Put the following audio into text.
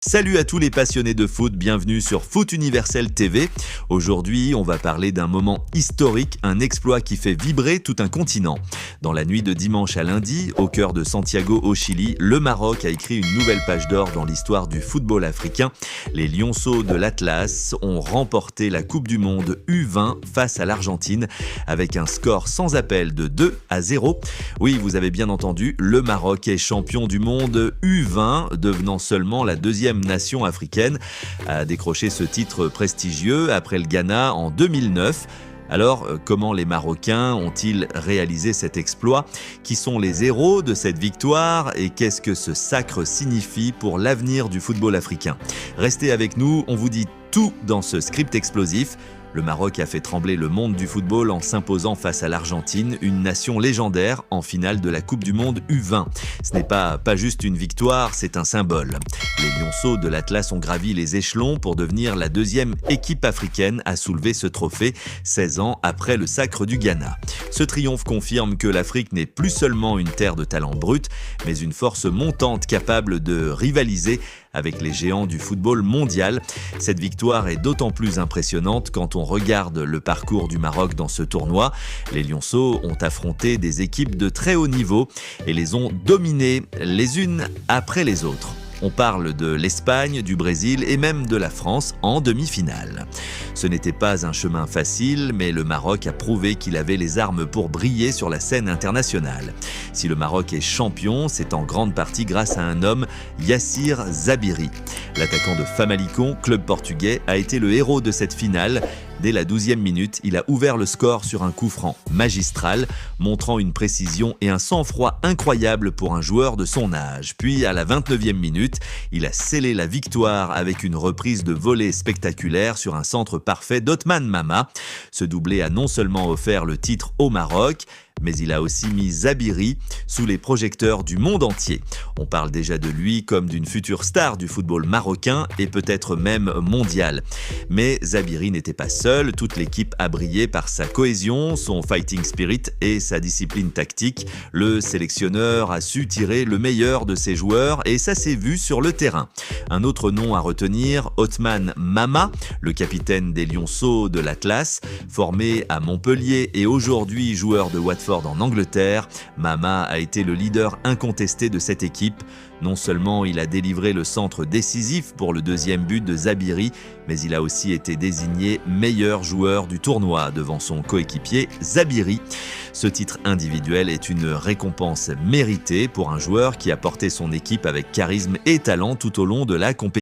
Salut à tous les passionnés de foot, bienvenue sur Foot Universel TV. Aujourd'hui, on va parler d'un moment historique, un exploit qui fait vibrer tout un continent. Dans la nuit de dimanche à lundi, au cœur de Santiago au Chili, le Maroc a écrit une nouvelle page d'or dans l'histoire du football africain. Les Lionceaux de l'Atlas ont remporté la Coupe du Monde U20 face à l'Argentine avec un score sans appel de 2-0. Oui, vous avez bien entendu, le Maroc est champion du monde U20, devenant seulement la deuxième nation africaine à décrocher ce titre prestigieux après le Ghana en 2009. Alors, comment les Marocains ont-ils réalisé cet exploit? Qui sont les héros de cette victoire et qu'est-ce que ce sacre signifie pour l'avenir du football africain? Restez avec nous, on vous dit tout dans ce script explosif. Le Maroc a fait trembler le monde du football en s'imposant face à l'Argentine, une nation légendaire en finale de la Coupe du Monde U20. Ce n'est pas juste une victoire, c'est un symbole. Les Lionceaux de l'Atlas ont gravi les échelons pour devenir la deuxième équipe africaine à soulever ce trophée, 16 ans après le sacre du Ghana. Ce triomphe confirme que l'Afrique n'est plus seulement une terre de talent brut, mais une force montante capable de rivaliser avec les géants du football mondial. Cette victoire est d'autant plus impressionnante quand on regarde le parcours du Maroc dans ce tournoi. Les Lionceaux ont affronté des équipes de très haut niveau et les ont dominées les unes après les autres. On parle de l'Espagne, du Brésil et même de la France en demi-finale. Ce n'était pas un chemin facile, mais le Maroc a prouvé qu'il avait les armes pour briller sur la scène internationale. Si le Maroc est champion, c'est en grande partie grâce à un homme, Yassir Zabiri. L'attaquant de Famalicão, club portugais, a été le héros de cette finale. Dès la 12e minute, il a ouvert le score sur un coup franc magistral, montrant une précision et un sang-froid incroyable pour un joueur de son âge. Puis, à la 29e minute, il a scellé la victoire avec une reprise de volée spectaculaire sur un centre parfait d'Othman Mama. Ce doublé a non seulement offert le titre au Maroc, mais il a aussi mis Zabiri sous les projecteurs du monde entier. On parle déjà de lui comme d'une future star du football marocain et peut-être même mondial. Mais Zabiri n'était pas seul, toute l'équipe a brillé par sa cohésion, son fighting spirit et sa discipline tactique. Le sélectionneur a su tirer le meilleur de ses joueurs et ça s'est vu sur le terrain. Un autre nom à retenir, Othman Mama, le capitaine des Lionceaux de l'Atlas, formé à Montpellier et aujourd'hui joueur de Watford en Angleterre. Mama a été le leader incontesté de cette équipe. Non seulement il a délivré le centre décisif pour le deuxième but de Zabiri, mais il a aussi été désigné meilleur joueur du tournoi devant son coéquipier Zabiri. Ce titre individuel est une récompense méritée pour un joueur qui a porté son équipe avec charisme et talent tout au long de la compétition.